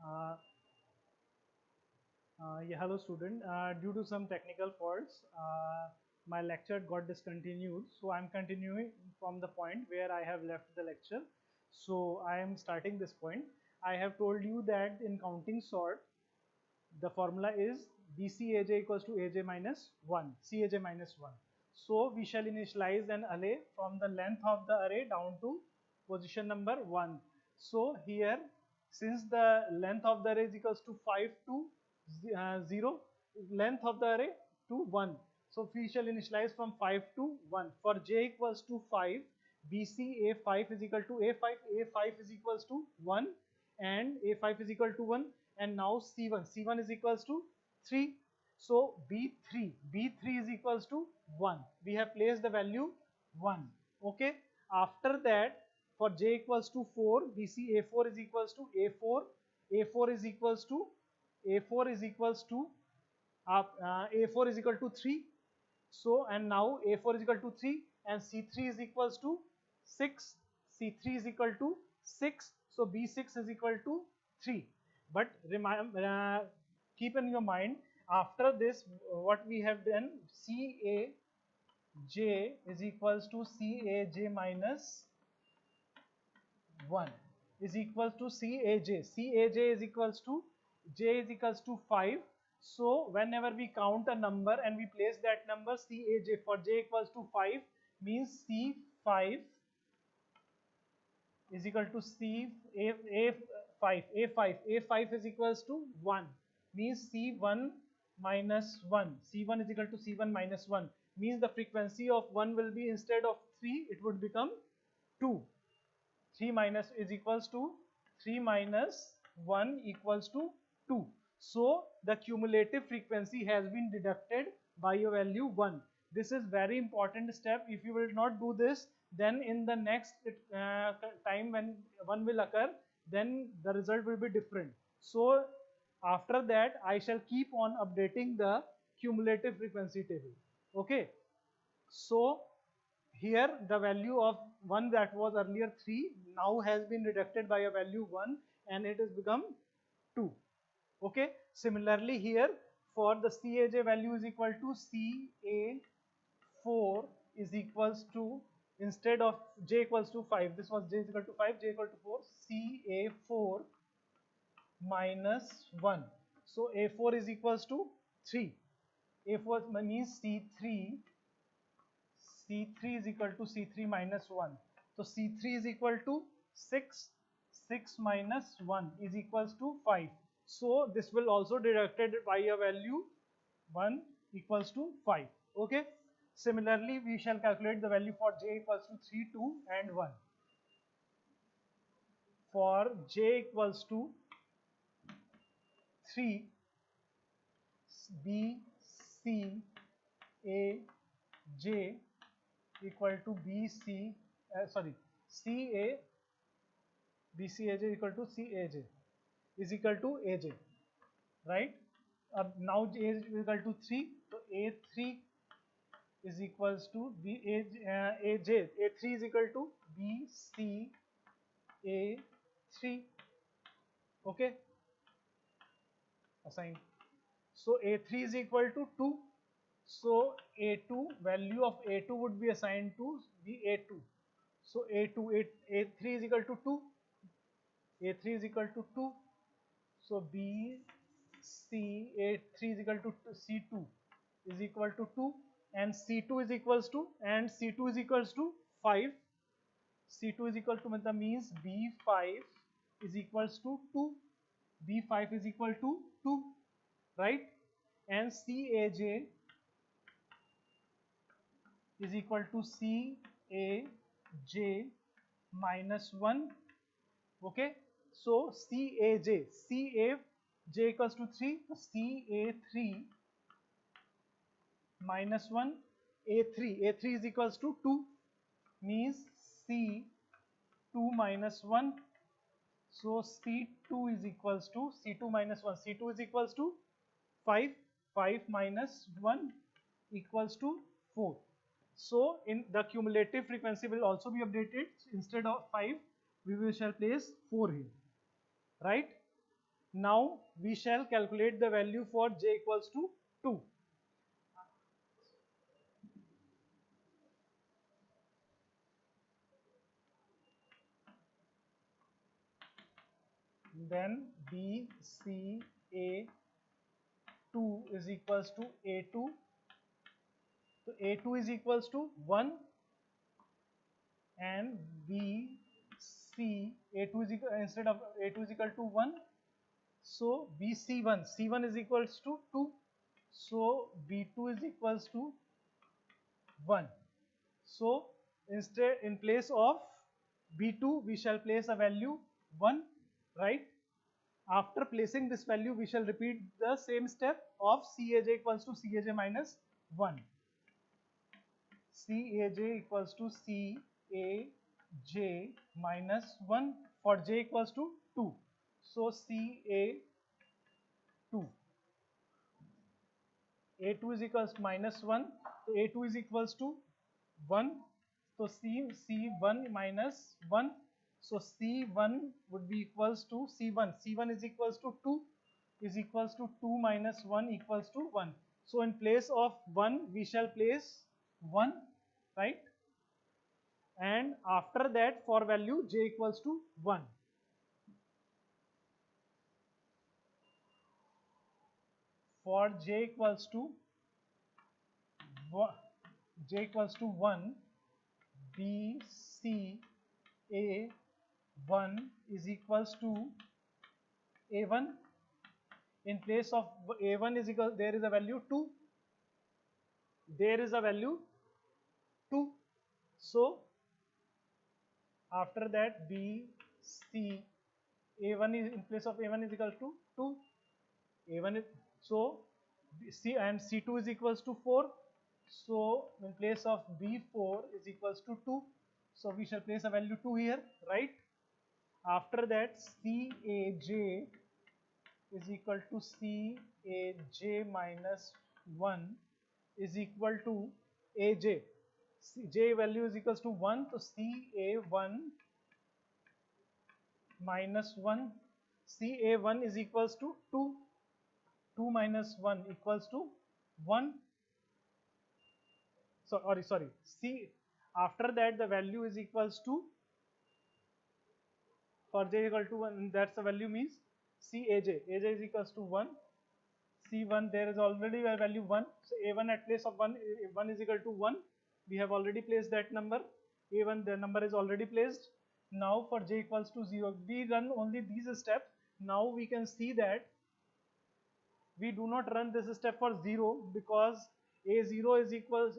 Uh, yeah, hello student. Due to some technical faults, my lecture got discontinued. So I'm continuing from the point where I have left the lecture. So I am starting this point. I have told you that in counting sort, the formula is BCAJ equals to AJ minus 1, CAJ minus 1. So we shall initialize an array from the length of the array down to position number 1. So here, since the length of the array is equals to 5 to 0, length of the array to 1. So we shall initialize from 5 to 1. For j equals to 5, BC A5 is equal to A5, A5 is equals to 1 and A5 is equal to 1, and now C1 is equals to 3. So B3 is equals to 1. We have placed the value 1. Okay. After that, for j equals to 4, BC A4 is equals to A4. A4 is equals to A4 is equals to A4 is equal to 3. So and now A4 is equal to 3 and C3 is equals to 6. C3 is equal to 6. So B6 is equal to 3. But remember, keep in your mind, after this what we have done, CAJ is equals to CAJ minus 1 is equals to CAJ. CAJ is equals to J is equals to 5. So whenever we count a number and we place that number CAJ for J equals to 5 means C5 is equal to A5 is equals to 1 means C1 minus 1. C1 is equal to C1 minus 1 means the frequency of 1 will be, instead of 3 it would become 2. 3 minus is equals to 3 minus 1 equals to 2. So the cumulative frequency has been deducted by a value 1. This is very important step. If you will not do this, then in the next time when 1 will occur, then the result will be different. So after that, I shall keep on updating the cumulative frequency table. Okay. So here the value of 1 that was earlier 3 now has been reduced by a value 1 and it has become 2. Okay. Similarly here, for the CAJ value is equal to CA4 is equals to, instead of j equals to 5, this was j is equal to 5, j equal to 4, CA4 minus 1. So A4 is equals to 3. A4 means C3 is equal to C3 minus 1. So C3 is equal to 6. 6 minus 1 is equals to 5. So this will also deducted by a value 1 equals to 5. Okay. Similarly, we shall calculate the value for j equals to 3, 2 and 1. For j equals to 3, B, C, A, J equal to CA, BCAJ equal to CAJ is equal to AJ, right? Now J is equal to 3, so A3 is equals to AJ, A3 is equal to BCA3, okay, assigned. So A3 is equal to 2. So A2, value of A2 would be assigned to the A2. So A3 is equal to 2. A3 is equal to 2. So A3 is equal to C2 is equal to 2 and C2 is equals to 5. C2 is equal to means B5 is equals to 2. B5 is equal to 2, right? And CAJ is equal to CAJ minus 1. Okay. So CAJ equals to 3. CA3 minus 1. A3 is equals to 2 means C2 minus 1. So C2 is equals to C2 minus 1. C2 is equals to 5. 5 minus 1 equals to 4. So in the cumulative frequency will also be updated. Instead of 5, we will shall place 4 here, right? Now we shall calculate the value for j equals to 2. Then B, C, A2 is equals to A2. So A2 is equals to 1 and B, C, A2 is equal, instead of A2 is equal to 1. So BC1, C1 is equals to 2. So B2 is equals to 1. So instead, in place of B2, we shall place a value 1, right? After placing this value, we shall repeat the same step of Caj equals to Caj minus 1. Caj equals to Caj minus 1 for j equals to 2. So Ca2. A2 is equals to minus 1. So A2 is equals to 1. So C1 minus 1. So C1 would be equals to C1. C1 is equals to 2 is equals to 2 minus 1 equals to 1. So in place of 1 we shall place 1, right? And after that for value j equals to 1. For j equals to 1, B, C, A1 is equals to A1. In place of A1 is equal, there is a value 2. There is a value 2. So after that B, C, A1 is in place of A1 is equal to 2. A1 is, so C and C2 is equals to 4. So in place of B4 is equals to 2. So we shall place a value 2 here, right? After that Caj is equal to Caj minus 1 is equal to Aj. J value is equals to 1. So Ca1 minus 1. Ca1 is equals to 2. 2 minus 1 equals to 1. So, sorry. C. After that, the value is equals to, for j equal to 1, that's the value means Caj. Aj is equals to 1. C1, there is already a value 1. So A1 at place of 1, 1 is equal to 1. We have already placed that number. A1, the number is already placed. Now for j equals to 0, we run only these steps. Now we can see that we do not run this step for 0 because A0 is equals,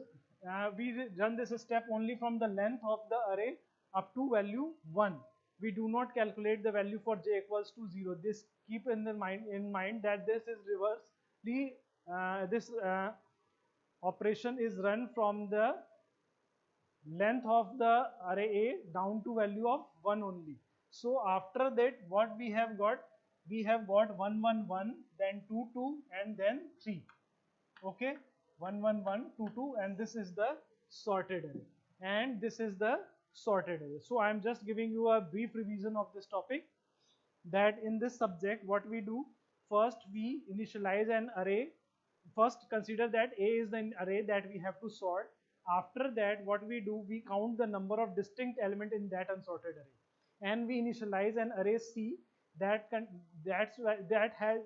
we run this step only from the length of the array up to value 1. We do not calculate the value for j equals to 0. This keep in mind that this is reversely, this operation is run from the length of the array A down to value of 1 only. So after that what we have got 1 1 1, then 2 2 and then 3. Okay, 1 1 1 2 2, and this is the sorted array, and this is the sorted array. So I am just giving you a brief revision of this topic, that in this subject what we do, first we initialize an array. First consider that A is the array that we have to sort. After that what we do, we count the number of distinct element in that unsorted array, and we initialize an array C that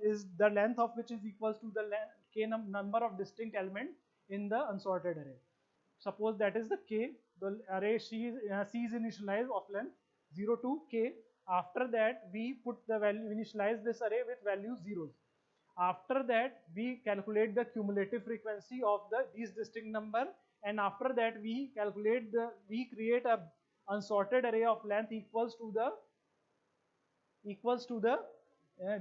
is the length of which is equals to the k number of distinct element in the unsorted array. Suppose that is the k, the array C is initialized of length 0 to k. After that we put the value, initialize this array with value zeros. After that we calculate the cumulative frequency of these distinct number, and after that we create a unsorted array of length equals to the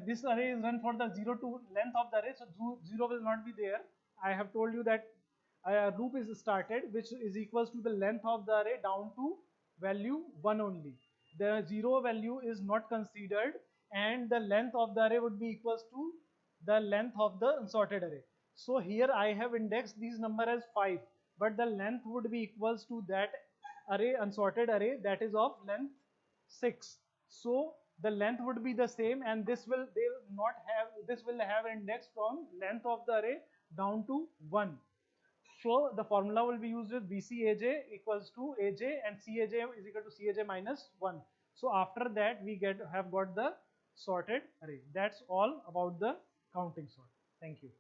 this array is run for the 0 to length of the array, so 0 will not be there. I have told you that a loop is started which is equals to the length of the array down to value 1 only. The 0 value is not considered, and the length of the array would be equals to the length of the unsorted array. So here I have indexed these number as 5, but the length would be equals to that array, unsorted array, that is of length 6. So the length would be the same, and this will have index from length of the array down to 1. So the formula will be used with BCAJ equals to AJ, and CAJ is equal to CAJ minus 1. So after that we have got the sorted array. That's all about the counting sort. Thank you.